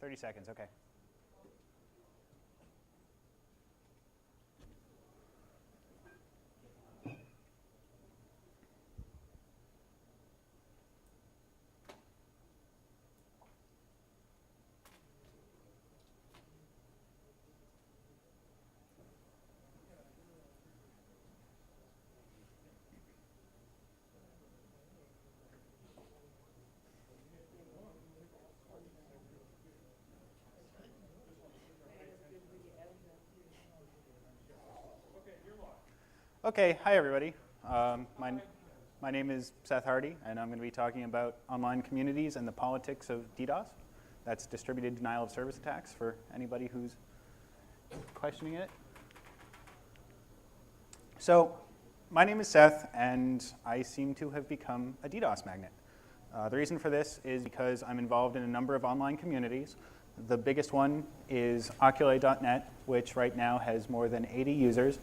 30 seconds, okay. Okay, hi everybody. My name is Seth Hardy, and I'm going to be talking about online communities and the politics of DDoS. That's distributed denial of service attacks for anybody who's questioning it. So, my name is Seth, and I seem to have become a DDoS magnet. The reason for this is because I'm involved in a number of online communities. The biggest one is Oculi.net, which right now has more than 80 users.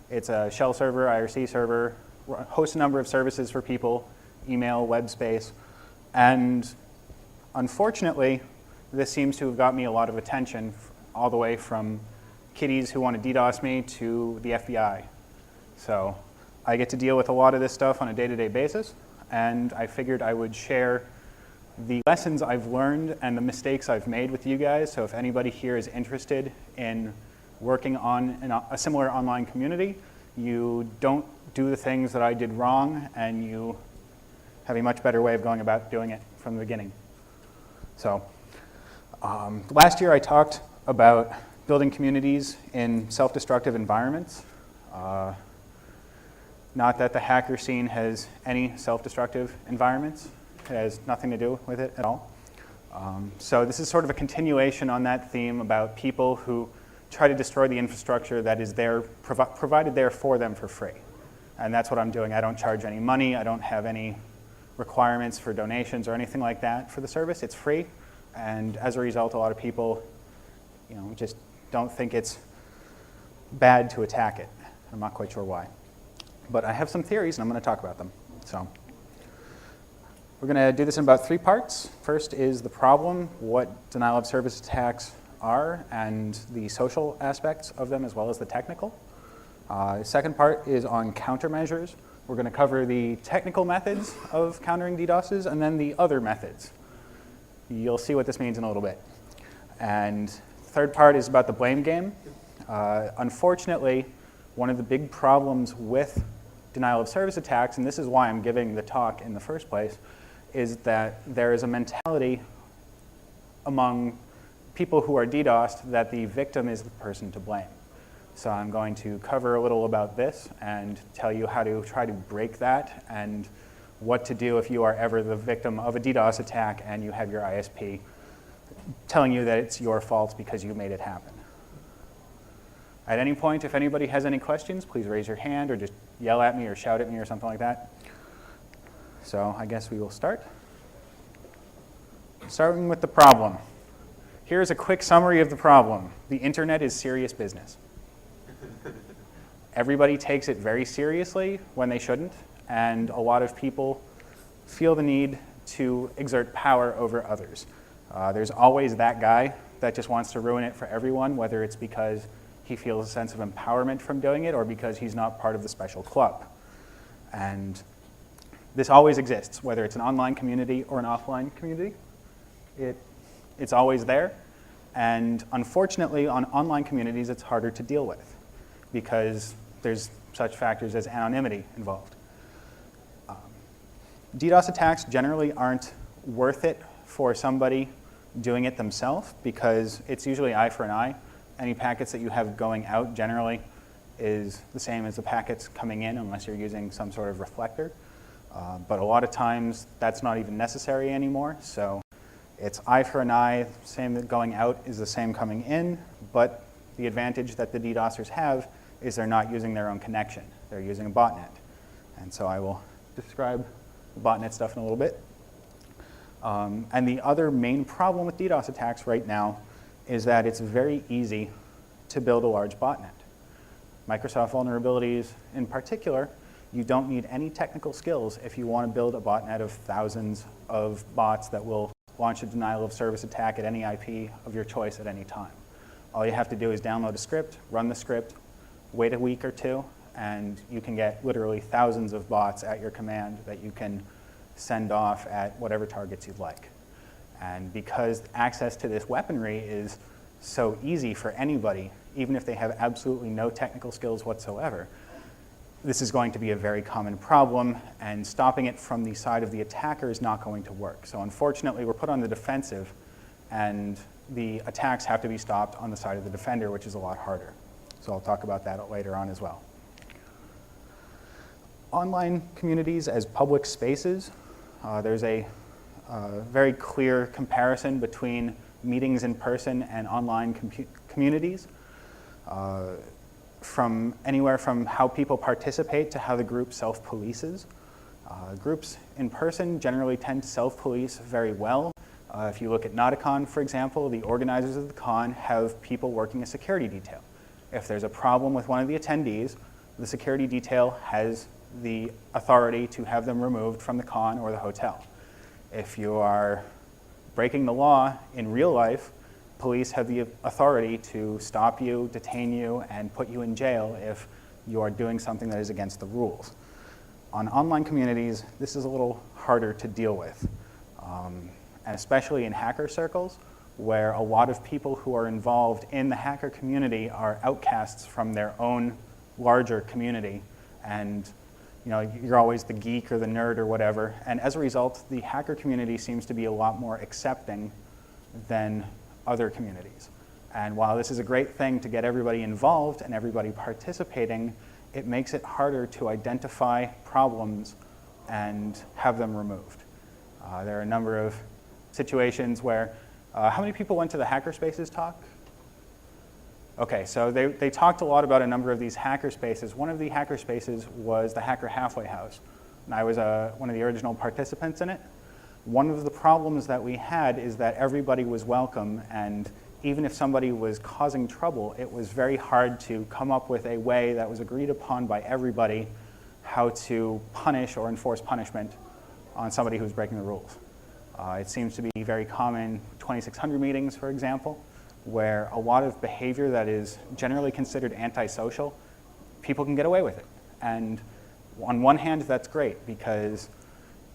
It's a shell server, IRC server, hosts a number of services for people, email, web space. And unfortunately, this seems to have got me a lot of attention all the way from kiddies who want to DDoS me to the FBI. So I get to deal with a lot of this stuff on a day-to-day basis, and I figured I would share the lessons I've learned and the mistakes I've made with you guys. So if anybody here is interested in working on a similar online community, you don't do the things that I did wrong, and you have a much better way of going about doing it from the beginning. So last year I talked about building communities in self-destructive environments. Not that the hacker scene has any self-destructive environments. It has nothing to do with it at all. So this is sort of a continuation on that theme about people who try to destroy the infrastructure that is there, provided there for them for free. And that's what I'm doing. I don't charge any money. I don't have any requirements for donations or anything like that for the service. It's free. And as a result, a lot of people just don't think it's bad to attack it. I'm not quite sure why. But I have some theories, and I'm going to talk about them. So we're going to do this in about 3 parts. First is the problem, what denial of service attacks are, and the social aspects of them, as well as the technical. The second part is on countermeasures. We're going to cover the technical methods of countering DDoSes, and then the other methods. You'll see what this means in a little bit. And the third part is about the blame game. Unfortunately, one of the big problems with denial of service attacks, and this is why I'm giving the talk in the first place, is that there is a mentality among people who are DDoSed that the victim is the person to blame. So I'm going to cover a little about this and tell you how to try to break that and what to do if you are ever the victim of a DDoS attack and you have your ISP telling you that it's your fault because you made it happen. At any point, if anybody has any questions, please raise your hand or just yell at me or shout at me or something like that. So I guess we will start. Starting with the problem. Here's a quick summary of the problem. The internet is serious business. Everybody takes it very seriously when they shouldn't, and a lot of people feel the need to exert power over others. There's always that guy that just wants to ruin it for everyone, whether it's because he feels a sense of empowerment from doing it or because he's not part of the special club. And this always exists, whether it's an online community or an offline community. It's always there, and unfortunately, on online communities, it's harder to deal with because there's such factors as anonymity involved. DDoS attacks generally aren't worth it for somebody doing it themselves because it's usually eye for an eye. Any packets that you have going out generally is the same as the packets coming in unless you're using some sort of reflector. But a lot of times, that's not even necessary anymore. So it's eye for an eye, same that going out is the same coming in, but the advantage that the DDoSers have is they're not using their own connection. They're using a botnet. And so I will describe the botnet stuff in a little bit. And the other main problem with DDoS attacks right now is that it's very easy to build a large botnet. Microsoft vulnerabilities in particular, you don't need any technical skills if you want to build a botnet of thousands of bots that will launch a denial of service attack at any IP of your choice at any time. All you have to do is download a script, run the script, wait a week or two, and you can get literally thousands of bots at your command that you can send off at whatever targets you'd like. And because access to this weaponry is so easy for anybody, even if they have absolutely no technical skills whatsoever, this is going to be a very common problem, and stopping it from the side of the attacker is not going to work. So unfortunately, we're put on the defensive, and the attacks have to be stopped on the side of the defender, which is a lot harder. So I'll talk about that later on as well. Online communities as public spaces, there's a very clear comparison between meetings in person and online communities. From anywhere from how people participate to how the group self-polices. Groups in person generally tend to self-police very well. If you look at NOTACON, for example, the organizers of the con have people working a security detail. If there's a problem with one of the attendees, the security detail has the authority to have them removed from the con or the hotel. If you are breaking the law in real life, police have the authority to stop you, detain you, and put you in jail if you are doing something that is against the rules. On online communities, this is a little harder to deal with, and especially in hacker circles, where a lot of people who are involved in the hacker community are outcasts from their own larger community, and you're always the geek or the nerd or whatever, and as a result, the hacker community seems to be a lot more accepting than other communities. And while this is a great thing to get everybody involved and everybody participating, it makes it harder to identify problems and have them removed. There are a number of situations where, how many people went to the Hackerspaces talk? Okay, so they talked a lot about a number of these hackerspaces. One of the hackerspaces was the Hacker Halfway House, and I was one of the original participants in it. One of the problems that we had is that everybody was welcome, and even if somebody was causing trouble, it was very hard to come up with a way that was agreed upon by everybody how to punish or enforce punishment on somebody who's breaking the rules. It seems to be very common 2600 meetings, for example, where a lot of behavior that is generally considered antisocial, people can get away with it. And on one hand, that's great because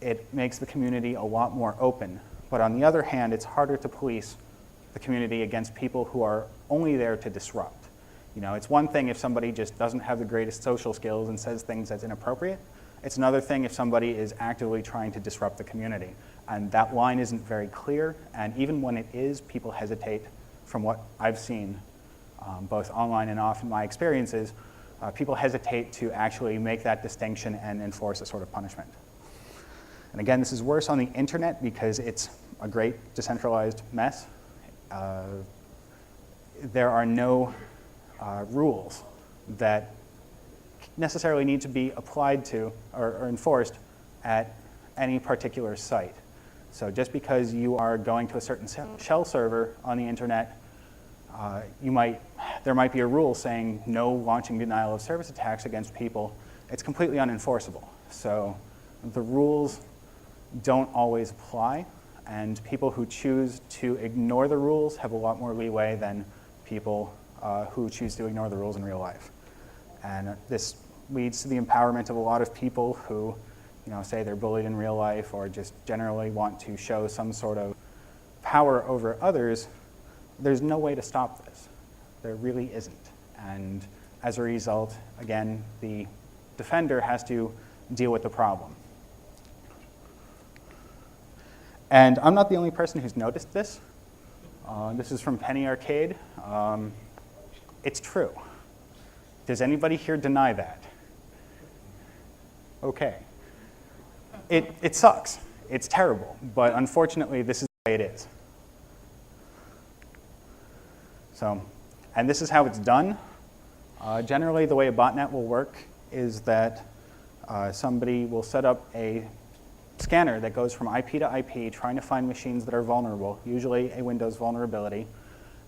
it makes the community a lot more open. But on the other hand, it's harder to police the community against people who are only there to disrupt. It's one thing if somebody just doesn't have the greatest social skills and says things that's inappropriate. It's another thing if somebody is actively trying to disrupt the community. And that line isn't very clear, and even when it is, people hesitate. From what I've seen, both online and off in my experiences, people hesitate to actually make that distinction and enforce a sort of punishment. And again, this is worse on the internet because it's a great decentralized mess. There are no rules that necessarily need to be applied to or enforced at any particular site. So just because you are going to a certain shell server on the internet, there might be a rule saying no launching denial of service attacks against people. It's completely unenforceable. So the rules don't always apply, and people who choose to ignore the rules have a lot more leeway than people who choose to ignore the rules in real life. And this leads to the empowerment of a lot of people who say they're bullied in real life or just generally want to show some sort of power over others. There's no way to stop this. There really isn't. And as a result, again, the defender has to deal with the problem. And I'm not the only person who's noticed this. This is from Penny Arcade. It's true. Does anybody here deny that? Okay. It sucks. It's terrible. But unfortunately, this is the way it is. So, and this is how it's done. Generally, the way a botnet will work is that somebody will set up a scanner that goes from IP to IP, trying to find machines that are vulnerable, usually a Windows vulnerability,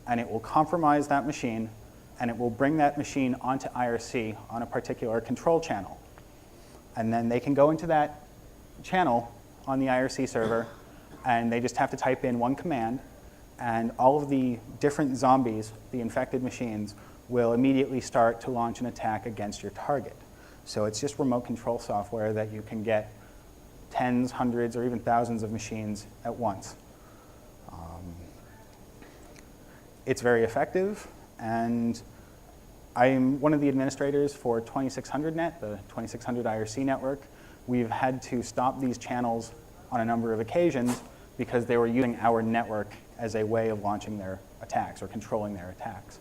and it will compromise that machine, and it will bring that machine onto IRC on a particular control channel. And then they can go into that channel on the IRC server, and they just have to type in one command, and all of the different zombies, the infected machines, will immediately start to launch an attack against your target. So it's just remote control software that you can get tens, hundreds, or even thousands of machines at once. It's very effective, and I'm one of the administrators for 2600net, the 2600 IRC network. We've had to stop these channels on a number of occasions because they were using our network as a way of launching their attacks or controlling their attacks.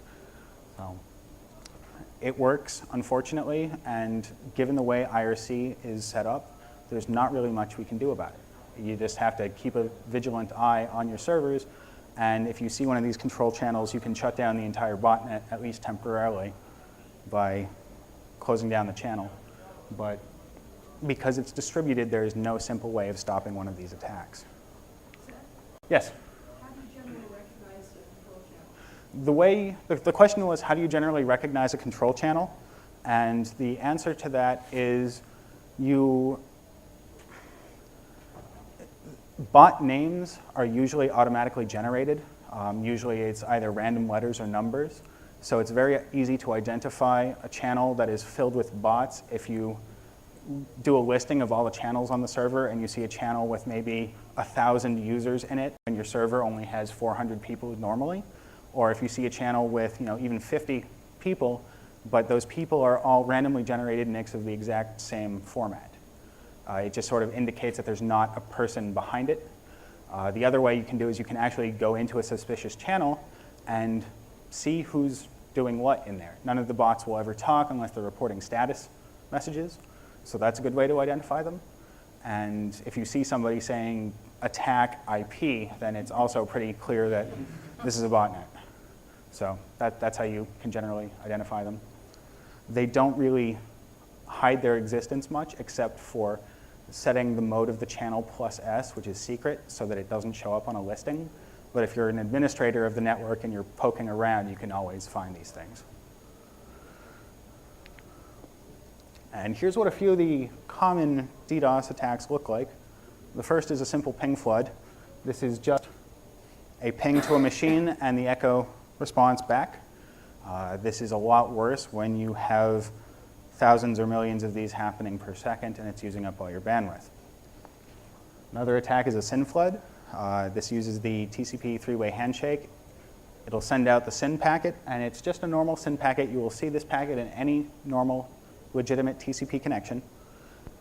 So it works, unfortunately, and given the way IRC is set up, there's not really much we can do about it. You just have to keep a vigilant eye on your servers, and if you see one of these control channels, you can shut down the entire botnet, at least temporarily, by closing down the channel. But because it's distributed, there is no simple way of stopping one of these attacks. Seth? Yes? How do you generally recognize a control channel? The question was, how do you generally recognize a control channel? And the answer to that is bot names are usually automatically generated. Usually it's either random letters or numbers. So it's very easy to identify a channel that is filled with bots if you do a listing of all the channels on the server and you see a channel with maybe 1,000 users in it and your server only has 400 people normally. Or if you see a channel with even 50 people, but those people are all randomly generated nicks of the exact same format. It just sort of indicates that there's not a person behind it. The other way you can do is you can actually go into a suspicious channel and see who's doing what in there. None of the bots will ever talk unless they're reporting status messages. So that's a good way to identify them. And if you see somebody saying attack IP, then it's also pretty clear that this is a botnet. So that's how you can generally identify them. They don't really hide their existence much except for setting the mode of the channel +S, which is secret, so that it doesn't show up on a listing. But if you're an administrator of the network and you're poking around, you can always find these things. And here's what a few of the common DDoS attacks look like. The first is a simple ping flood. This is just a ping to a machine and the echo response back. This is a lot worse when you have thousands or millions of these happening per second and it's using up all your bandwidth. Another attack is a SYN flood. This uses the TCP three-way handshake. It'll send out the SYN packet, and it's just a normal SYN packet. You will see this packet in any normal, legitimate TCP connection.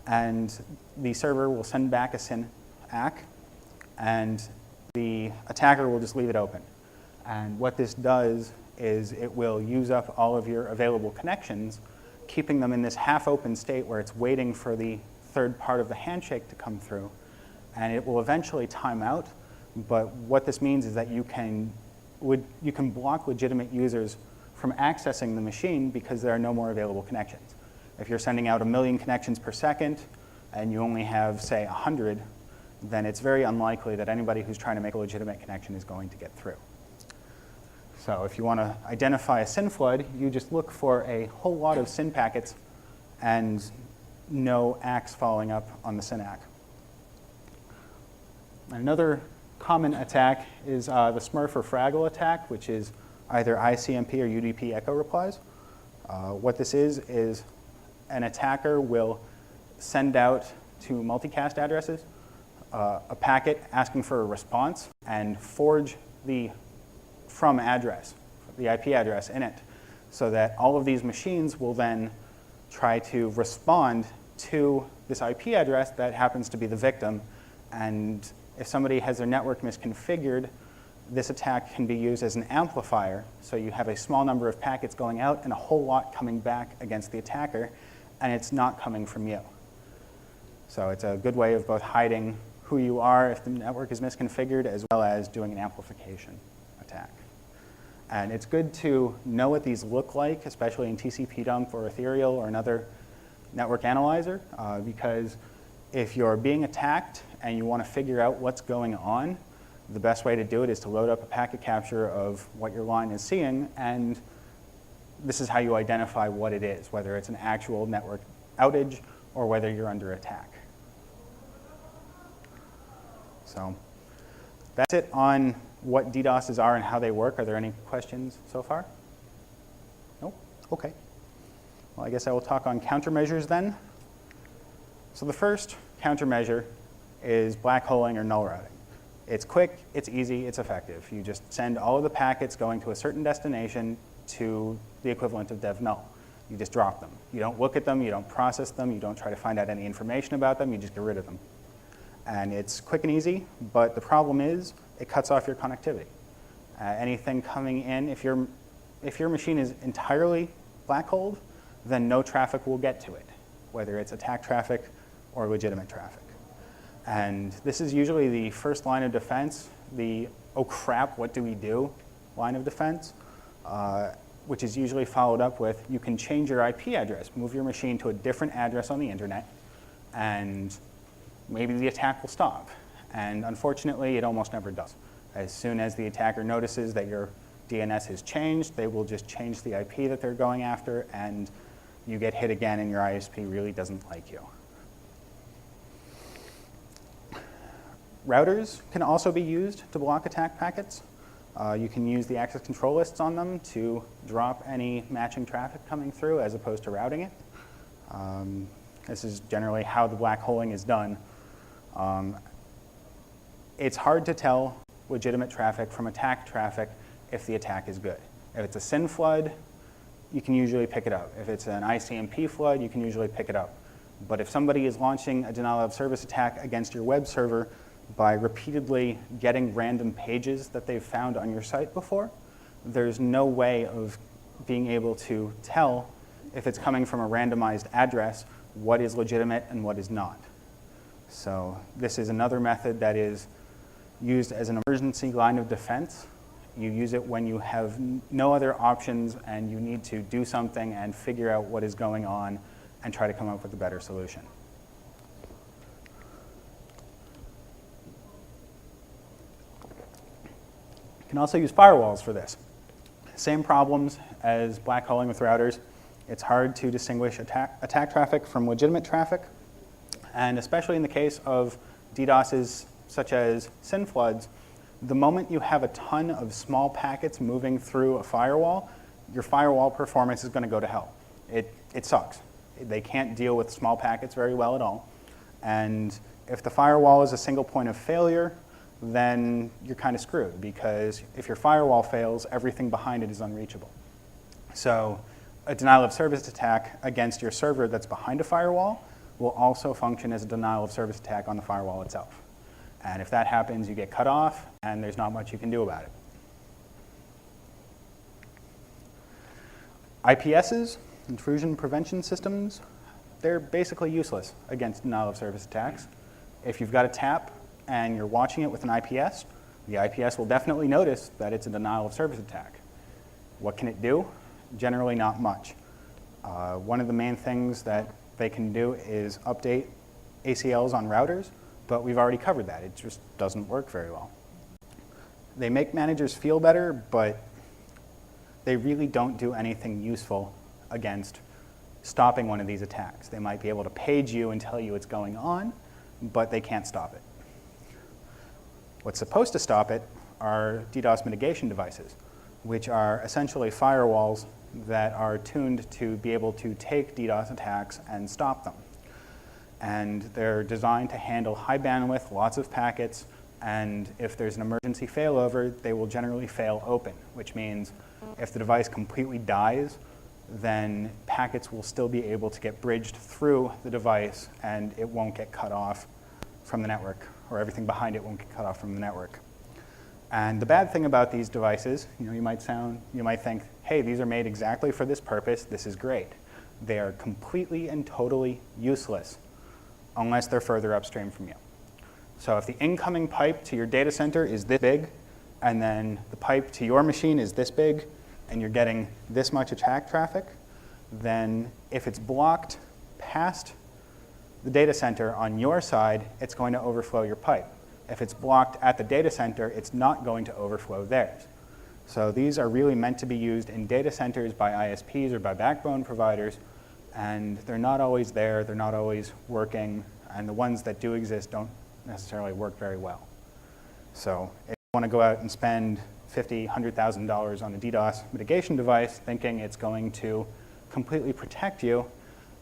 And the server will send back a SYN ACK, and the attacker will just leave it open. And what this does is it will use up all of your available connections, keeping them in this half-open state where it's waiting for the third part of the handshake to come through. And it will eventually time out, but what this means is that you can block legitimate users from accessing the machine because there are no more available connections. If you're sending out 1 million connections per second and you only have, say, 100, then it's very unlikely that anybody who's trying to make a legitimate connection is going to get through. So if you want to identify a SYN flood, you just look for a whole lot of SYN packets and no ACKs following up on the SYN ACK. Another common attack is the Smurf or Fraggle attack, which is either ICMP or UDP echo replies. What this is an attacker will send out to multicast addresses a packet asking for a response and forge the from address, the IP address in it, so that all of these machines will then try to respond to this IP address that happens to be the victim. And if somebody has their network misconfigured, this attack can be used as an amplifier. So you have a small number of packets going out and a whole lot coming back against the attacker, and it's not coming from you. So it's a good way of both hiding who you are if the network is misconfigured, as well as doing an amplification attack. And it's good to know what these look like, especially in TCP dump or Ethereal or another network analyzer, because if you're being attacked and you want to figure out what's going on, the best way to do it is to load up a packet capture of what your line is seeing, and this is how you identify what it is, whether it's an actual network outage or whether you're under attack. So That's it on what DDoSes are and how they work. Are there any questions so far? Nope? Okay. Well, I guess I will talk on countermeasures then. So the first countermeasure is black holing or null routing. It's quick, it's easy, it's effective. You just send all of the packets going to a certain destination to the equivalent of dev null. You just drop them. You don't look at them, you don't process them, you don't try to find out any information about them, you just get rid of them. And it's quick and easy, but the problem is it cuts off your connectivity. Anything coming in, if your machine is entirely black holed, then no traffic will get to it, whether it's attack traffic or legitimate traffic. And this is usually the first line of defense, the oh crap, what do we do line of defense, which is usually followed up with you can change your IP address, move your machine to a different address on the internet, and maybe the attack will stop. And unfortunately, it almost never does. As soon as the attacker notices that your DNS has changed, they will just change the IP that they're going after, and you get hit again, and your ISP really doesn't like you. Routers can also be used to block attack packets. You can use the access control lists on them to drop any matching traffic coming through as opposed to routing it. This is generally how the black holing is done. It's hard to tell legitimate traffic from attack traffic if the attack is good. If it's a SYN flood, you can usually pick it up. If it's an ICMP flood, you can usually pick it up. But if somebody is launching a denial of service attack against your web server by repeatedly getting random pages that they've found on your site before, there's no way of being able to tell if it's coming from a randomized address what is legitimate and what is not. So this is another method that is used as an emergency line of defense. You use it when you have no other options and you need to do something and figure out what is going on and try to come up with a better solution. You can also use firewalls for this. Same problems as black holing with routers. It's hard to distinguish attack traffic from legitimate traffic. And especially in the case of DDoSes such as SYN floods, the moment you have a ton of small packets moving through a firewall, your firewall performance is going to go to hell. It sucks. They can't deal with small packets very well at all. And if the firewall is a single point of failure, then you're kind of screwed, because if your firewall fails, everything behind it is unreachable. So a denial of service attack against your server that's behind a firewall will also function as a denial of service attack on the firewall itself. And if that happens, you get cut off, and there's not much you can do about it. IPSs, intrusion prevention systems, they're basically useless against denial of service attacks. If you've got a tap and you're watching it with an IPS, the IPS will definitely notice that it's a denial of service attack. What can it do? Generally not much. One of the main things that they can do is update ACLs on routers, but we've already covered that. It just doesn't work very well. They make managers feel better, but they really don't do anything useful against stopping one of these attacks. They might be able to page you and tell you what's going on, but they can't stop it. What's supposed to stop it are DDoS mitigation devices, which are essentially firewalls that are tuned to be able to take DDoS attacks and stop them. And they're designed to handle high bandwidth, lots of packets, and if there's an emergency failover, they will generally fail open, which means if the device completely dies, then packets will still be able to get bridged through the device and it won't get cut off from the network, or everything behind it won't get cut off from the network. And the bad thing about these devices, you might think, hey, these are made exactly for this purpose, this is great. They are completely and totally useless unless they're further upstream from you. So if the incoming pipe to your data center is this big, and then the pipe to your machine is this big, and you're getting this much attack traffic, then if it's blocked past the data center on your side, it's going to overflow your pipe. If it's blocked at the data center, it's not going to overflow theirs. So these are really meant to be used in data centers by ISPs or by backbone providers, and they're not always there, they're not always working, and the ones that do exist don't necessarily work very well. So if you want to go out and spend $50,000, $100,000 on a DDoS mitigation device thinking it's going to completely protect you,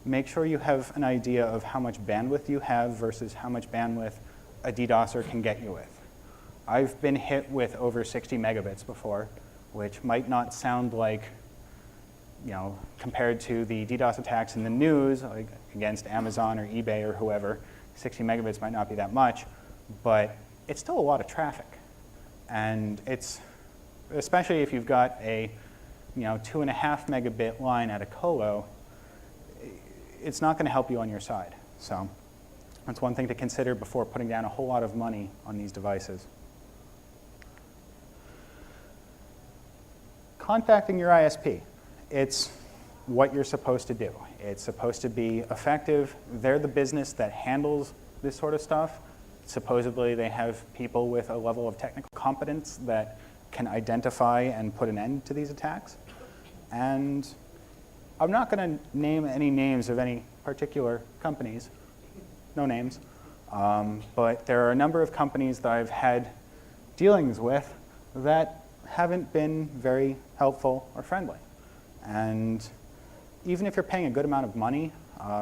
make sure you have an idea of how much bandwidth you have versus how much bandwidth a DDoSer can get you with. I've been hit with over 60 megabits before, which might not sound like, compared to the DDoS attacks in the news, like against Amazon or eBay or whoever, 60 megabits might not be that much, but it's still a lot of traffic. And it's, especially if you've got a 2.5 megabit line at a colo, it's not going to help you on your side. So that's one thing to consider before putting down a whole lot of money on these devices. Contacting your ISP. It's what you're supposed to do. It's supposed to be effective. They're the business that handles this sort of stuff. Supposedly, they have people with a level of technical competence that can identify and put an end to these attacks. And I'm not going to name any names of any particular companies, no names, but there are a number of companies that I've had dealings with that haven't been very helpful or friendly. And even if you're paying a good amount of money,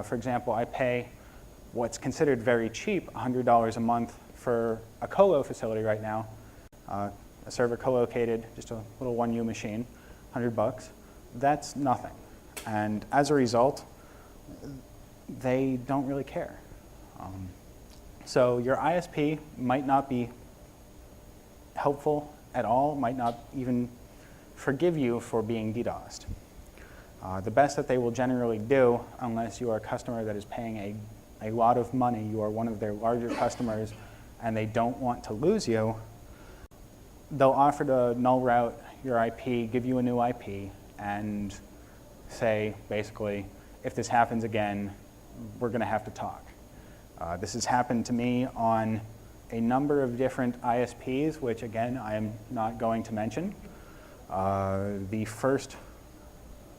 for example, I pay what's considered very cheap, $100 a month for a colo facility right now, a server co-located, just a little 1U machine, $100. That's nothing. And as a result, they don't really care. So your ISP might not be helpful at all, might not even forgive you for being DDoSed. The best that they will generally do, unless you are a customer that is paying a lot of money, you are one of their larger customers, and they don't want to lose you, they'll offer to null route your IP, give you a new IP, and say, basically, if this happens again, we're going to have to talk. This has happened to me on a number of different ISPs, which, again, I am not going to mention. The first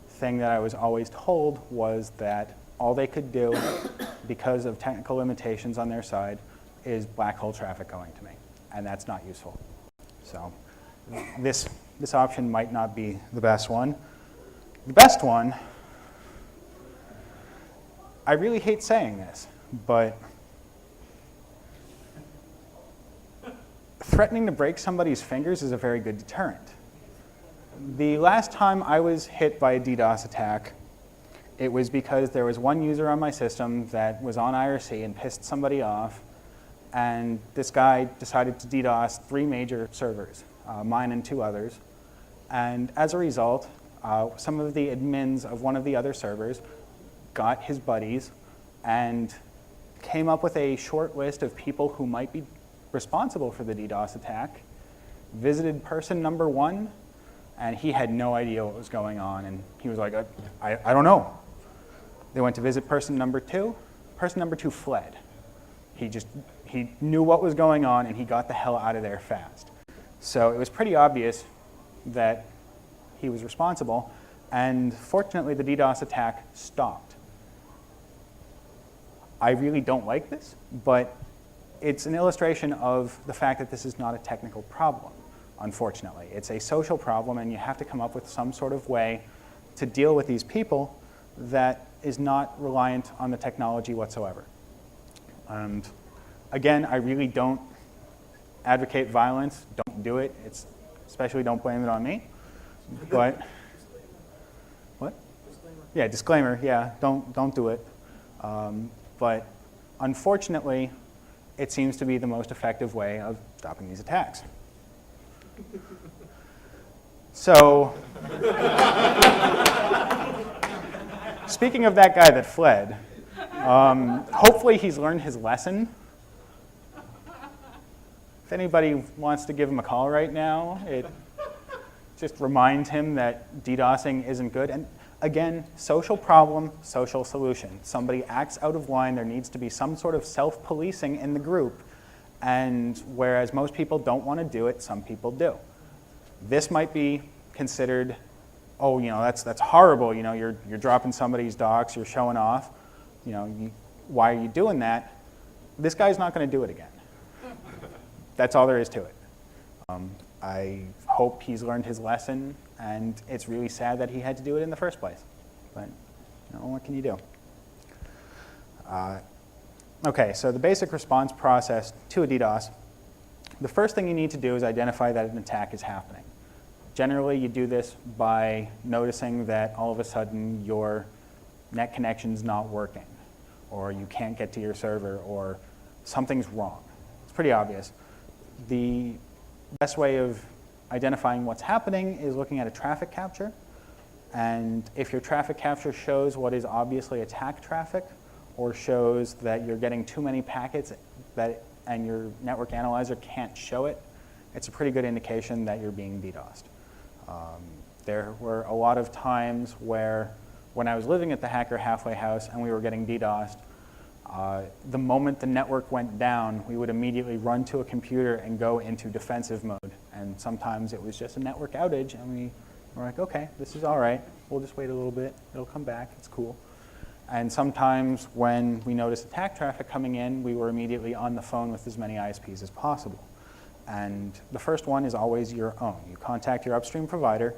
thing that I was always told was that all they could do, because of technical limitations on their side, is black hole traffic going to me, and that's not useful. So this option might not be the best one. The best one, I really hate saying this, but threatening to break somebody's fingers is a very good deterrent. The last time I was hit by a DDoS attack, it was because there was one user on my system that was on IRC and pissed somebody off, and this guy decided to DDoS 3 major servers, mine and 2 others. And as a result, some of the admins of one of the other servers got his buddies and came up with a short list of people who might be responsible for the DDoS attack, visited person number 1, and he had no idea what was going on. And he was like, I don't know. They went to visit person number 2. Person number 2 fled. He knew what was going on, and he got the hell out of there fast. So it was pretty obvious that he was responsible, and fortunately the DDoS attack stopped. I really don't like this, but it's an illustration of the fact that this is not a technical problem, unfortunately. It's a social problem, and you have to come up with some sort of way to deal with these people that is not reliant on the technology whatsoever. And again, I really don't advocate violence. Don't do it. Especially don't blame it on me. But what? Disclaimer. Yeah, disclaimer. Yeah, don't do it. But unfortunately, it seems to be the most effective way of stopping these attacks. So, speaking of that guy that fled, hopefully he's learned his lesson. If anybody wants to give him a call right now, it just reminds him that DDoSing isn't good. And again, social problem, social solution. Somebody acts out of line, there needs to be some sort of self-policing in the group. And whereas most people don't want to do it, some people do. This might be considered, oh, that's horrible. You're dropping somebody's docs, you're showing off. Why are you doing that? This guy's not going to do it again. That's all there is to it. I hope he's learned his lesson, and it's really sad that he had to do it in the first place. But what can you do? Okay, so the basic response process to a DDoS, the first thing you need to do is identify that an attack is happening. Generally, you do this by noticing that all of a sudden your net connection's not working, or you can't get to your server, or something's wrong. It's pretty obvious. The best way of identifying what's happening is looking at a traffic capture. And if your traffic capture shows what is obviously attack traffic, or shows that you're getting too many packets and your network analyzer can't show it, it's a pretty good indication that you're being DDoSed. There were a lot of times where, when I was living at the Hacker Halfway House and we were getting DDoSed, the moment the network went down, we would immediately run to a computer and go into defensive mode. And sometimes it was just a network outage, and we were like, okay, this is all right. We'll just wait a little bit. It'll come back. It's cool. And sometimes when we noticed attack traffic coming in, we were immediately on the phone with as many ISPs as possible. And the first one is always your own. You contact your upstream provider,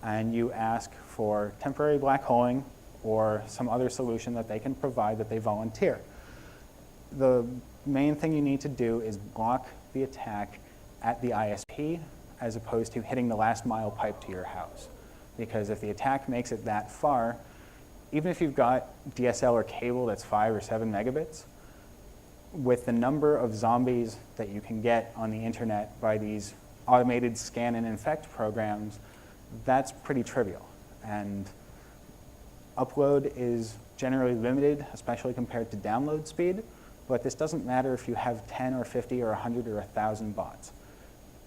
and you ask for temporary black holing or some other solution that they can provide that they volunteer. The main thing you need to do is block the attack at the ISP as opposed to hitting the last mile pipe to your house. Because if the attack makes it that far, even if you've got DSL or cable that's 5 or 7 megabits, with the number of zombies that you can get on the internet by these automated scan and infect programs, that's pretty trivial. And upload is generally limited, especially compared to download speed, but this doesn't matter if you have 10 or 50 or 100 or 1,000 bots.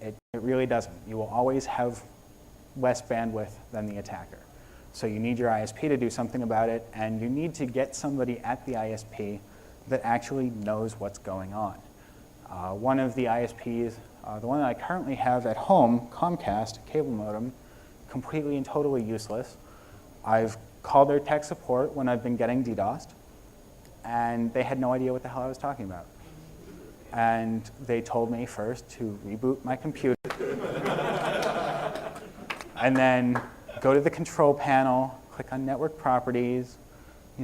It really doesn't. You will always have less bandwidth than the attacker. So you need your ISP to do something about it, and you need to get somebody at the ISP that actually knows what's going on. One of the ISPs, the one that I currently have at home, Comcast, cable modem, completely and totally useless. I've called their tech support when I've been getting DDoSed, and they had no idea what the hell I was talking about. And they told me first to reboot my computer, and then go to the control panel, click on network properties, do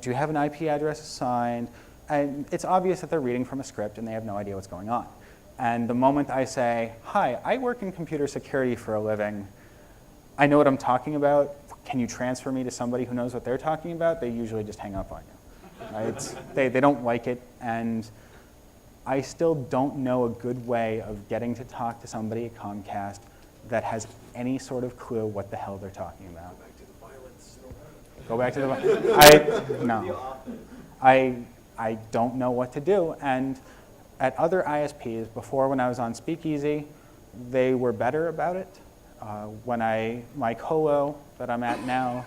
you have an IP address assigned? And it's obvious that they're reading from a script and they have no idea what's going on. And the moment I say, hi, I work in computer security for a living, I know what I'm talking about, can you transfer me to somebody who knows what they're talking about? They usually just hang up on you. They don't like it, and I still don't know a good way of getting to talk to somebody at Comcast that has any sort of clue what the hell they're talking about. Go back to the violence. No. I don't know what to do. And at other ISPs, before when I was on Speakeasy, they were better about it. My colo that I'm at now,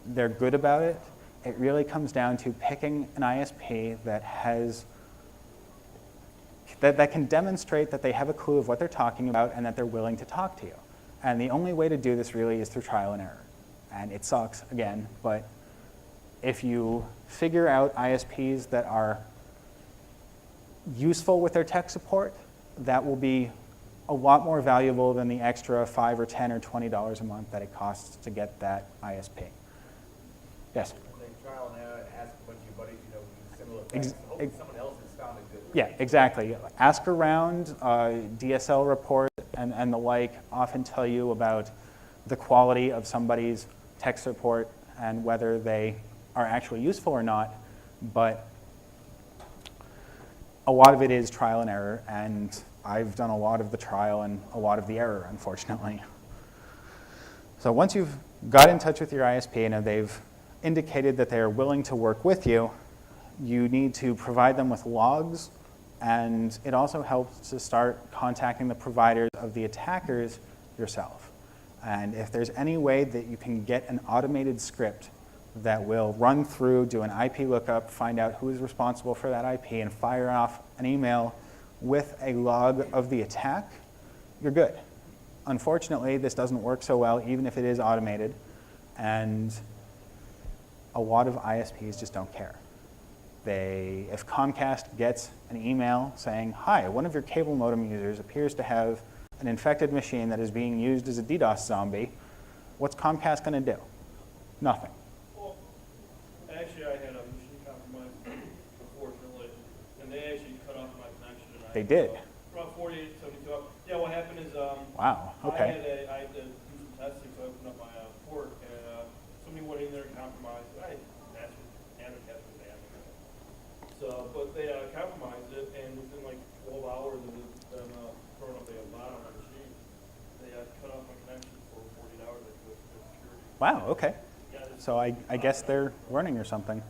they're good about it. It really comes down to picking an ISP that can demonstrate that they have a clue of what they're talking about and that they're willing to talk to you. And the only way to do this really is through trial and error. And it sucks, again, but if you figure out ISPs that are useful with their tech support, that will be a lot more valuable than the extra $5 or $10 or $20 a month that it costs to get that ISP. Yes? Trial and error, ask a bunch of your buddies, similar things. Hopefully someone else has found a good way. Yeah, exactly. Ask around. DSL reports and the like often tell you about the quality of somebody's tech support and whether they are actually useful or not. But a lot of it is trial and error, and I've done a lot of the trial and a lot of the error, unfortunately. So once you've got in touch with your ISP and they've indicated that they're willing to work with you, you need to provide them with logs, and it also helps to start contacting the providers of the attackers yourself. And if there's any way that you can get an automated script that will run through, do an IP lookup, find out who is responsible for that IP, and fire off an email with a log of the attack, you're good. Unfortunately, this doesn't work so well, even if it is automated, and a lot of ISPs just don't care. If Comcast gets an email saying, hi, one of your cable modem users appears to have an infected machine that is being used as a DDoS zombie, what's Comcast going to do? Nothing. Well, actually, I had a machine compromised, unfortunately, and they actually cut off my connection. And They did? About 48, 72 hours. Yeah, what happened is Wow, okay. I had to do some testing, so I opened up my port, and somebody went in there and compromised it. I haven't tested that. So, but they compromised it, and within like 12 hours of them throwing up a bot on my machine, they cut off my connection for 48 hours. With security. Wow, okay. Yeah, it's- So I guess they're running or something.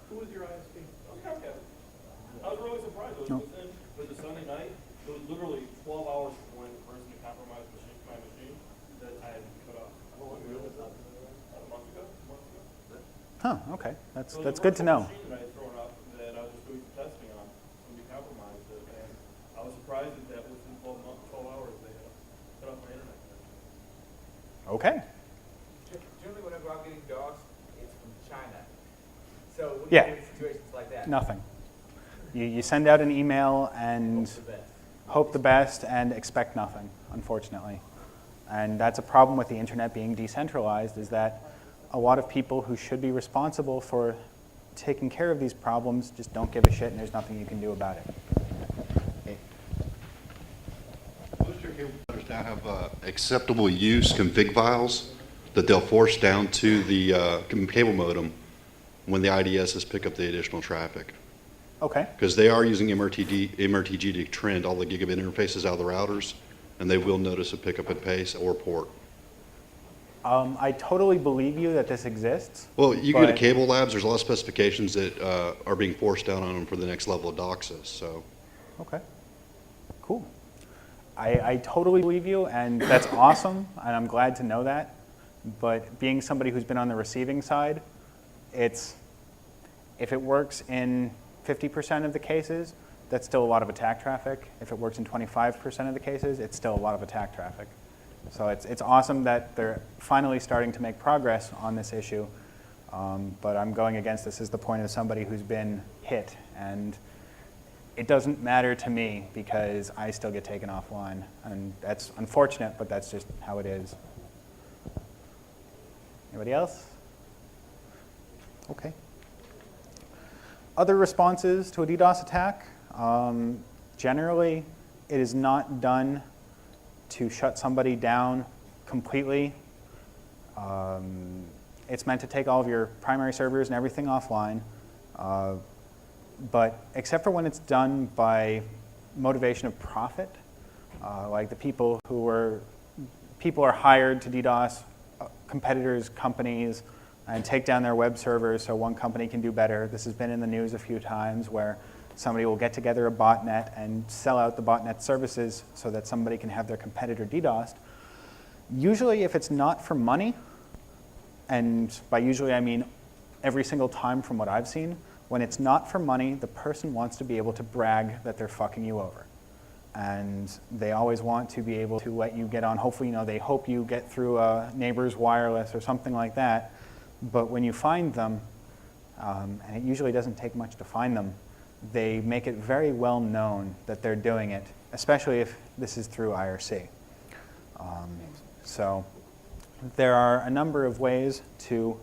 Who was your ISP? Comcast. I was really surprised. It was within, the Sunday night, it was literally 12 hours from when the person had compromised my machine that I had cut off. A month ago? Huh, okay. So That's the good to know. machine that I had thrown up that I was just doing some testing on, somebody compromised it, and I was surprised that within 12 hours they cut off my internet connection. Okay. Generally, whenever I'm getting DOS, it's from China. So what do Yeah. you do in situations like that? Nothing. You send out an email and hope the best and expect nothing, unfortunately. And that's a problem with the internet being decentralized, is that a lot of people who should be responsible for taking care of these problems just don't give a shit and there's nothing you can do about it. Most of your cable providers now have acceptable use config files that they'll force down to the cable modem when the IDSs pick up the additional traffic. Okay. Because they are using MRTG to trend all the gigabit interfaces out of the routers, and they will notice a pickup at pace or port. I totally believe you that this exists. Well, you go to but- cable labs, there's a lot of specifications that are being forced down on them for the next level of DOCSIS, so. Okay, cool. I totally believe you, and that's awesome, and I'm glad to know that. But being somebody who's been on the receiving side, if it works in 50% of the cases, that's still a lot of attack traffic. If it works in 25% of the cases, it's still a lot of attack traffic. So it's awesome that they're finally starting to make progress on this issue. But I'm going against this as the point of somebody who's been hit. And it doesn't matter to me because I still get taken offline. And that's unfortunate, but that's just how it is. Anybody else? Okay. Other responses to a DDoS attack, generally it is not done to shut somebody down completely. It's meant to take all of your primary servers and everything offline, but except for when it's done by motivation of profit, like the people are hired to DDoS competitors' companies and take down their web servers so one company can do better. This has been in the news a few times where somebody will get together a botnet and sell out the botnet services so that somebody can have their competitor DDoSed. Usually if it's not for money, and by usually I mean every single time from what I've seen, when it's not for money, the person wants to be able to brag that they're fucking you over. And they always want to be able to let you get on. Hopefully, they hope you get through a neighbor's wireless or something like that. But when you find them, and it usually doesn't take much to find them, they make it very well known that they're doing it, especially if this is through IRC. So there are a number of ways to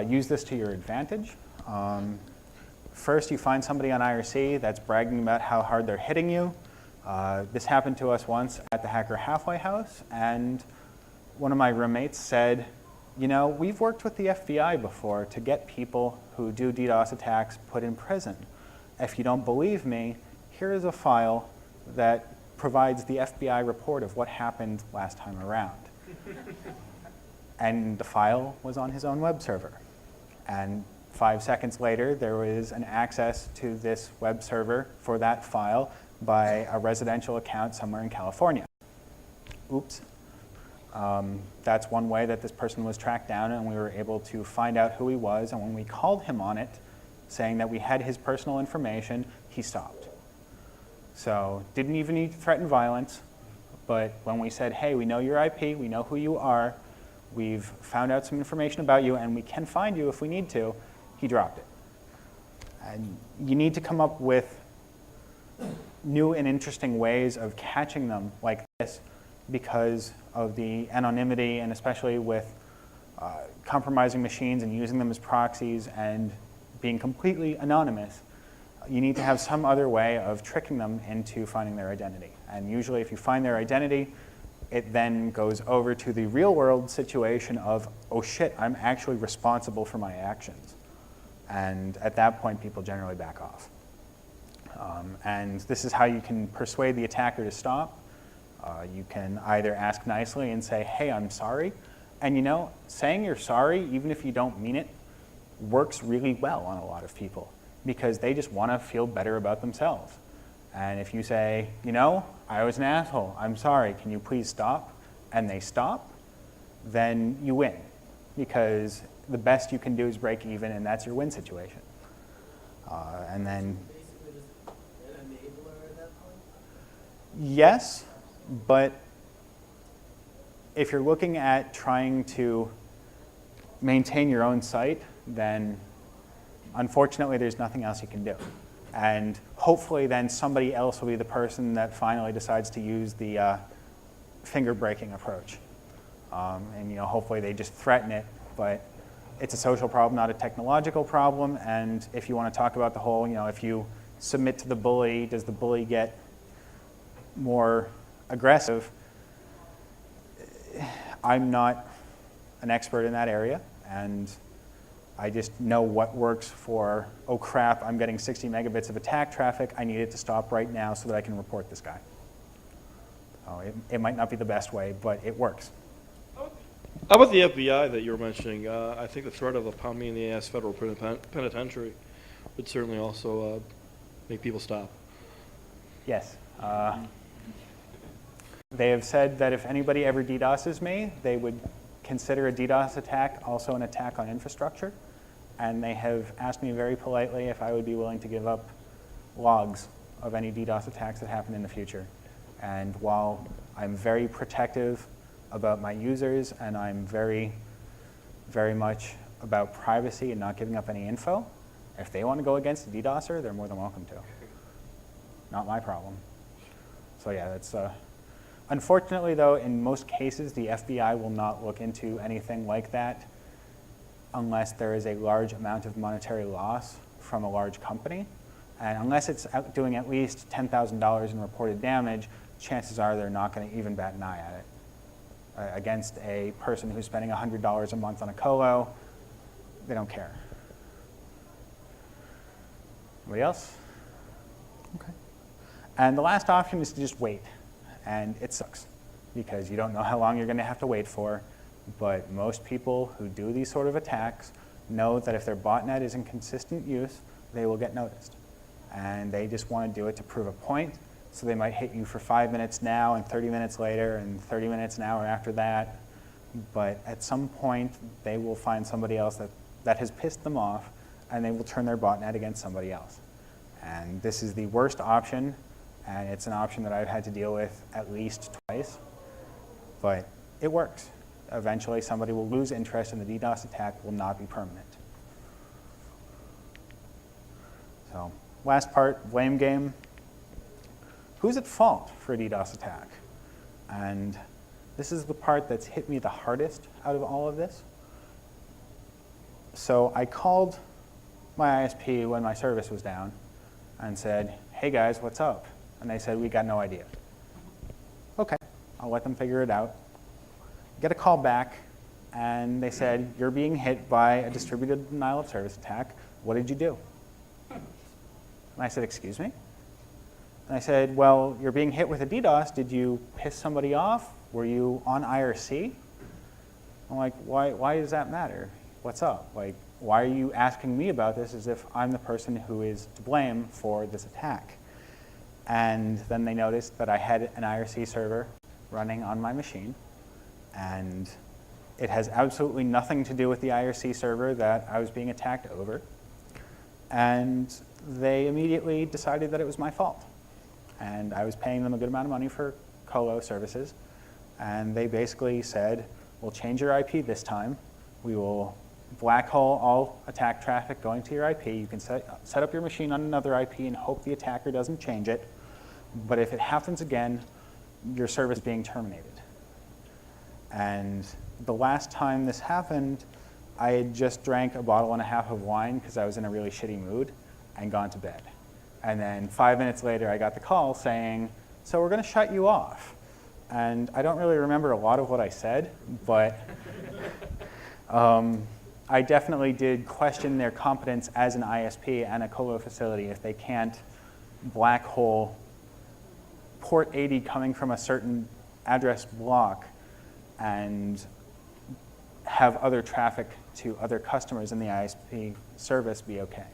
use this to your advantage. First, you find somebody on IRC that's bragging about how hard they're hitting you. This happened to us once at the Hacker Halfway House, and one of my roommates said, we've worked with the FBI before to get people who do DDoS attacks put in prison. If you don't believe me, here is a file that provides the FBI report of what happened last time around. And the file was on his own web server. And 5 seconds later, there was an access to this web server for that file by a residential account somewhere in California. Oops. That's one way that this person was tracked down, and we were able to find out who he was. And when we called him on it, saying that we had his personal information, he stopped. So didn't even need to threaten violence. But when we said, hey, we know your IP, we know who you are, we've found out some information about you, and we can find you if we need to, he dropped it. And you need to come up with new and interesting ways of catching them like this because of the anonymity, and especially with compromising machines and using them as proxies and being completely anonymous, you need to have some other way of tricking them into finding their identity. And usually if you find their identity, it then goes over to the real world situation of, oh shit, I'm actually responsible for my actions. And at that point, people generally back off. And this is how you can persuade the attacker to stop. You can either ask nicely and say, hey, I'm sorry. And you know, saying you're sorry, even if you don't mean it, works really well on a lot of people because they just want to feel better about themselves. And if you say, you know, I was an asshole, I'm sorry, can you please stop? And they stop, then you win because the best you can do is break even, and that's your win situation. And then Basically just an enabler at that point? yes, but if you're looking at trying to maintain your own site, then unfortunately there's nothing else you can do. And hopefully then somebody else will be the person that finally decides to use the finger breaking approach. And you know, hopefully they just threaten it, but it's a social problem, not a technological problem. And if you want to talk about the whole, you know, if you submit to the bully, does the bully get more aggressive? I'm not an expert in that area, and I just know what works for, oh crap, I'm getting 60 megabits of attack traffic, I need it to stop right now so that I can report this guy. So it might not be the best way, but it works. How about the FBI that you were mentioning? I think the threat of a pound me in the ass federal penitentiary would certainly also make people stop. Yes. They have said that if anybody ever DDoSes me, they would consider a DDoS attack also an attack on infrastructure. And they have asked me very politely if I would be willing to give up logs of any DDoS attacks that happen in the future. And while I'm very protective about my users and I'm very, very much about privacy and not giving up any info, if they want to go against a DDoSer, they're more than welcome to. Not my problem. So yeah, that's unfortunately, though, in most cases, the FBI will not look into anything like that unless there is a large amount of monetary loss from a large company. And unless it's doing at least $10,000 in reported damage, chances are they're not going to even bat an eye at it. Against a person who's spending $100 a month on a colo, they don't care. Anybody else? Okay. And the last option is to just wait. And it sucks because you don't know how long you're going to have to wait for. But most people who do these sort of attacks know that if their botnet is in consistent use, they will get noticed. And they just want to do it to prove a point. So they might hit you for 5 minutes now and 30 minutes later and 30 minutes an hour after that. But at some point, they will find somebody else that has pissed them off, and they will turn their botnet against somebody else. And this is the worst option. And it's an option that I've had to deal with at least twice. But it works. Eventually, somebody will lose interest, and the DDoS attack will not be permanent. So, last part, blame game. Who's at fault for a DDoS attack? And this is the part that's hit me the hardest out of all of this. So I called my ISP when my service was down and said, hey guys, what's up? And they said, we got no idea. Okay, I'll let them figure it out. Get a call back, and they said, you're being hit by a distributed denial of service attack. What did you do? And I said, excuse me? And I said, well, you're being hit with a DDoS. Did you piss somebody off? Were you on IRC? I'm like, why does that matter? What's up? Like, why are you asking me about this as if I'm the person who is to blame for this attack? And then they noticed that I had an IRC server running on my machine, and it has absolutely nothing to do with the IRC server that I was being attacked over. And they immediately decided that it was my fault. And I was paying them a good amount of money for colo services. And they basically said, we'll change your IP this time. We will black hole all attack traffic going to your IP. You can set up your machine on another IP and hope the attacker doesn't change it. But if it happens again, your service is being terminated. And the last time this happened, I had just drank a bottle and a half of wine because I was in a really shitty mood and gone to bed. And then 5 minutes later, I got the call saying, so we're going to shut you off. And I don't really remember a lot of what I said, but I definitely did question their competence as an ISP and a colo facility if they can't black hole port 80 coming from a certain address block and have other traffic to other customers in the ISP service be okay.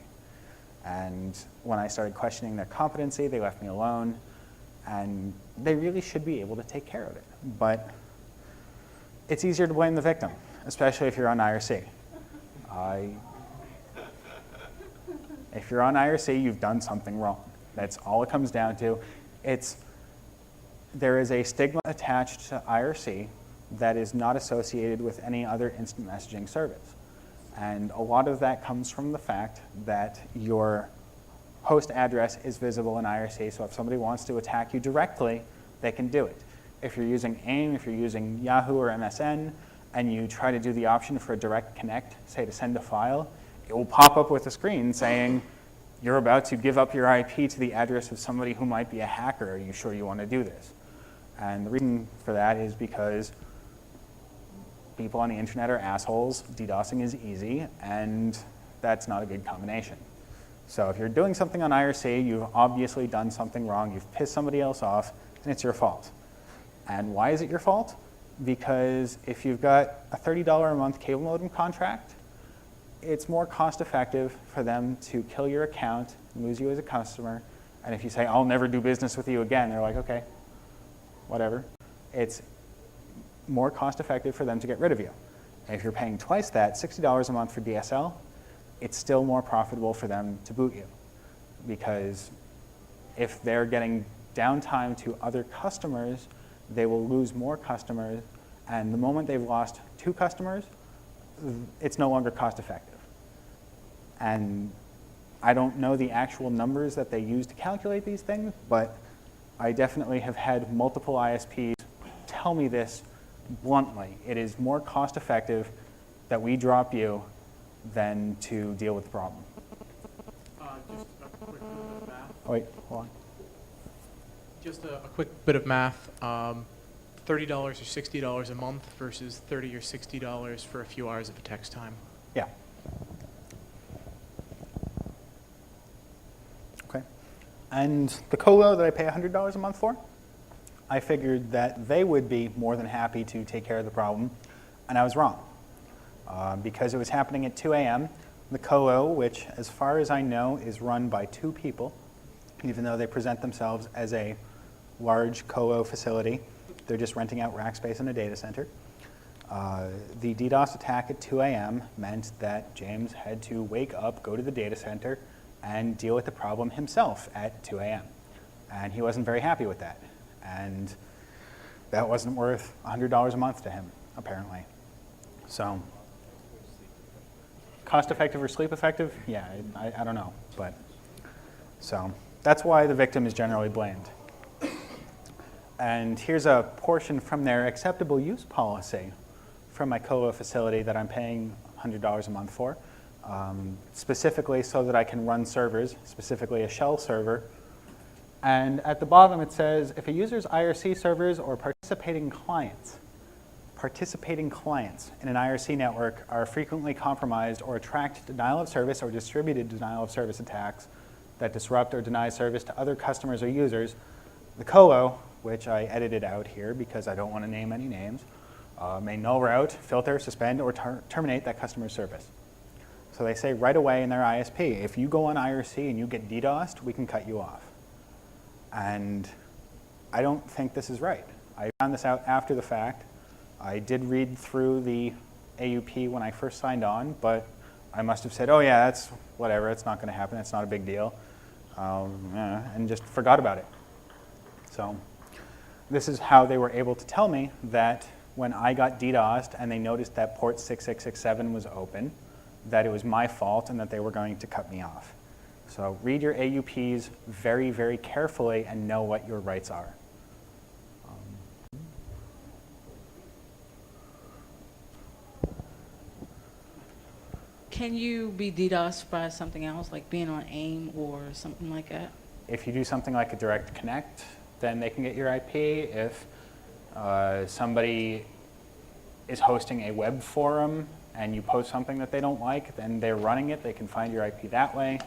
And when I started questioning their competency, they left me alone, and they really should be able to take care of it. But it's easier to blame the victim, especially if you're on IRC. If you're on IRC, you've done something wrong. That's all it comes down to. There is a stigma attached to IRC that is not associated with any other instant messaging service. And a lot of that comes from the fact that your host address is visible in IRC, so if somebody wants to attack you directly, they can do it. If you're using AIM, if you're using Yahoo or MSN, and you try to do the option for a direct connect, say to send a file, it will pop up with a screen saying, you're about to give up your IP to the address of somebody who might be a hacker. Are you sure you want to do this? And the reason for that is because people on the internet are assholes, DDoSing is easy, and that's not a good combination. So if you're doing something on IRC, you've obviously done something wrong, you've pissed somebody else off, and it's your fault. And why is it your fault? Because if you've got a $30 a month cable modem contract, it's more cost effective for them to kill your account, lose you as a customer, and if you say, I'll never do business with you again, they're like, okay, whatever. It's more cost effective for them to get rid of you. And if you're paying twice that, $60 a month for DSL, it's still more profitable for them to boot you. Because if they're getting downtime to other customers, they will lose more customers, and the moment they've lost 2 customers, it's no longer cost effective. And I don't know the actual numbers that they use to calculate these things, but I definitely have had multiple ISPs tell me this bluntly. It is more cost effective that we drop you than to deal with the problem. Just a quick bit of math. Oh, wait, hold on. Just a quick bit of math. $30 or $60 a month versus $30 or $60 for a few hours of text time. Yeah. Okay. And the colo that I pay $100 a month for, I figured that they would be more than happy to take care of the problem, and I was wrong. Because it was happening at 2 a.m., the colo, which as far as I know is run by 2 people, even though they present themselves as a large colo facility, they're just renting out rack space in a data center. The DDoS attack at 2 a.m. meant that James had to wake up, go to the data center, and deal with the problem himself at 2 a.m. And he wasn't very happy with that. And that wasn't worth $100 a month to him, apparently. So, cost effective or sleep effective? Yeah, I don't know. But so that's why the victim is generally blamed. And here's a portion from their acceptable use policy from my colo facility that I'm paying $100 a month for, specifically so that I can run servers, specifically a shell server. And at the bottom it says, if a user's IRC servers or participating clients in an IRC network are frequently compromised or attract denial of service or distributed denial of service attacks that disrupt or deny service to other customers or users, the colo, which I edited out here because I don't want to name any names, may null route, filter, suspend, or terminate that customer's service. So they say right away in their ISP, if you go on IRC and you get DDoSed, we can cut you off. And I don't think this is right. I found this out after the fact. I did read through the AUP when I first signed on, but I must have said, oh yeah, that's whatever, it's not going to happen, it's not a big deal, and just forgot about it. So this is how they were able to tell me that when I got DDoSed and they noticed that port 6667 was open, that it was my fault and that they were going to cut me off. So read your AUPs very, very carefully and know what your rights are. Can you be DDoSed by something else, like being on AIM or something like that? If you do something like a direct connect, then they can get your IP. If somebody is hosting a web forum and you post something that they don't like, then they're running it. They can find your IP that way.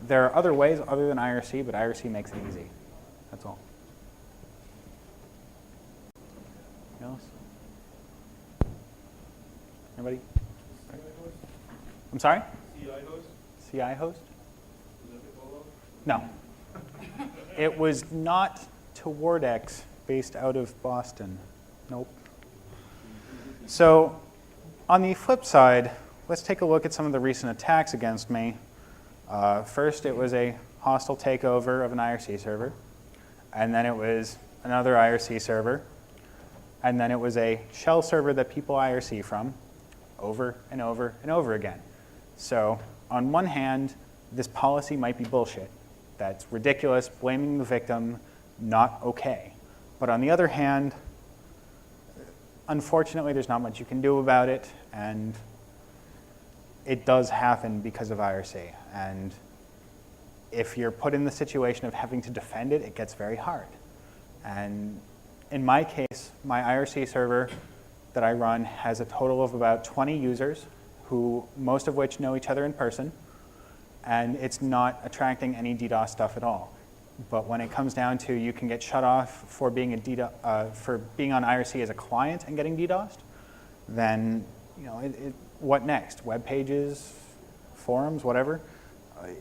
There are other ways other than IRC, but IRC makes it easy. That's all. Anything else? Anybody? I'm sorry? CI host? CI host? Is that the follow-up? No. It was not Towardex based out of Boston. Nope. So on the flip side, let's take a look at some of the recent attacks against me. First, it was a hostile takeover of an IRC server. And then it was another IRC server. And then it was a shell server that people IRC from over and over and over again. So on one hand, this policy might be bullshit. That's ridiculous, blaming the victim, not okay. But on the other hand, unfortunately, there's not much you can do about it, and it does happen because of IRC. And if you're put in the situation of having to defend it, it gets very hard. And in my case, my IRC server that I run has a total of about 20 users, who most of which know each other in person, and it's not attracting any DDoS stuff at all. But when it comes down to you can get shut off for being for being on IRC as a client and getting DDoSed, then what next? Web pages, forums, whatever.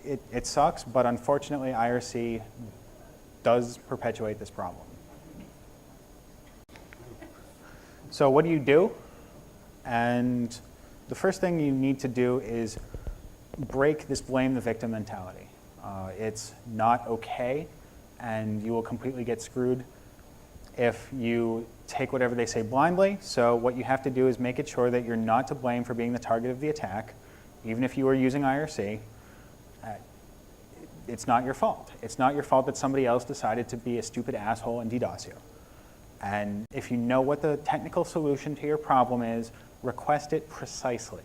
It sucks, but unfortunately, IRC does perpetuate this problem. So what do? And the first thing you need to do is break this blame the victim mentality. It's not okay, and you will completely get screwed if you take whatever they say blindly. So what you have to do is make it sure that you're not to blame for being the target of the attack, even if you are using IRC. It's not your fault. It's not your fault that somebody else decided to be a stupid asshole and DDoS you. And if you know what the technical solution to your problem is, request it precisely.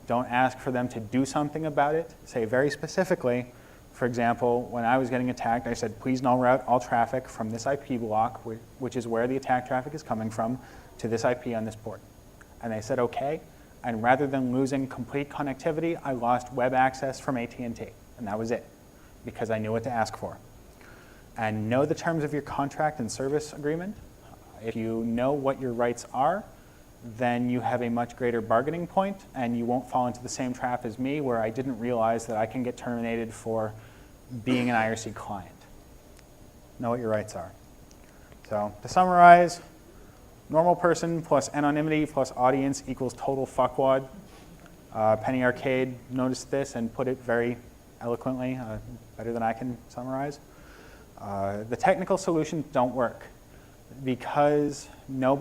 Don't ask for them to do something about it. Say very specifically, for example, when I was getting attacked, I said, please null route all traffic from this IP block, which is where the attack traffic is coming from, to this IP on this port. And they said, okay. And rather than losing complete connectivity, I lost web access from AT&T. And that was it, because I knew what to ask for. And know the terms of your contract and service agreement. If you know what your rights are, then you have a much greater bargaining point, and you won't fall into the same trap as me, where I didn't realize that I can get terminated for being an IRC client. Know what your rights are. So to summarize, normal person plus anonymity plus audience equals total fuckwad. Penny Arcade noticed this and put it very eloquently, better than I can summarize. The technical solutions don't work because not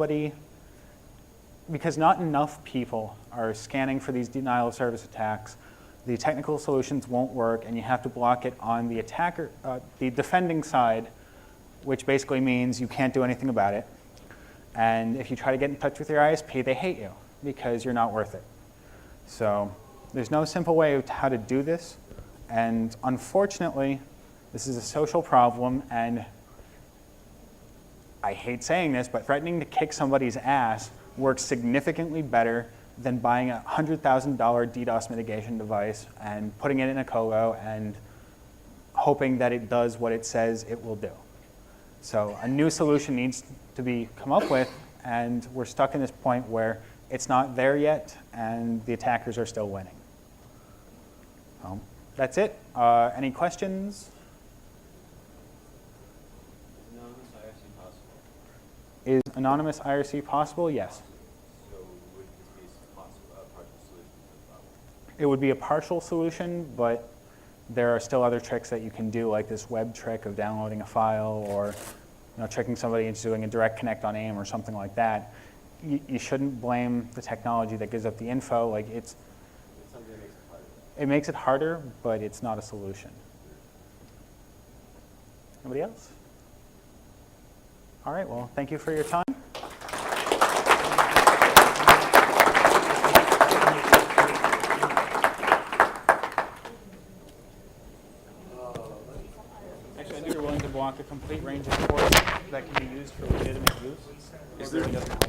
enough people are scanning for these denial of service attacks. The technical solutions won't work, and you have to block it on the attacker, the defending side, which basically means you can't do anything about it. And if you try to get in touch with your ISP, they hate you because you're not worth it. So there's no simple way of how to do this. And unfortunately, this is a social problem, and I hate saying this, but threatening to kick somebody's ass works significantly better than buying a $100,000 DDoS mitigation device and putting it in a colo and hoping that it does what it says it will do. So a new solution needs to be come up with, and we're stuck in this point where it's not there yet, and the attackers are still winning. That's it. Any questions? Anonymous IRC possible? Is anonymous IRC possible? Yes. So would this be a partial solution to the problem? It would be a partial solution, but there are still other tricks that you can do, like this web trick of downloading a file, or tricking somebody into doing a direct connect on AIM or something like that. You shouldn't blame the technology that gives up the info. Like it's something that makes it harder. It makes it harder, but it's not a solution. Anybody else? All right, well, thank you for your time. block a complete range of ports that can be used for legitimate use, it really doesn't help.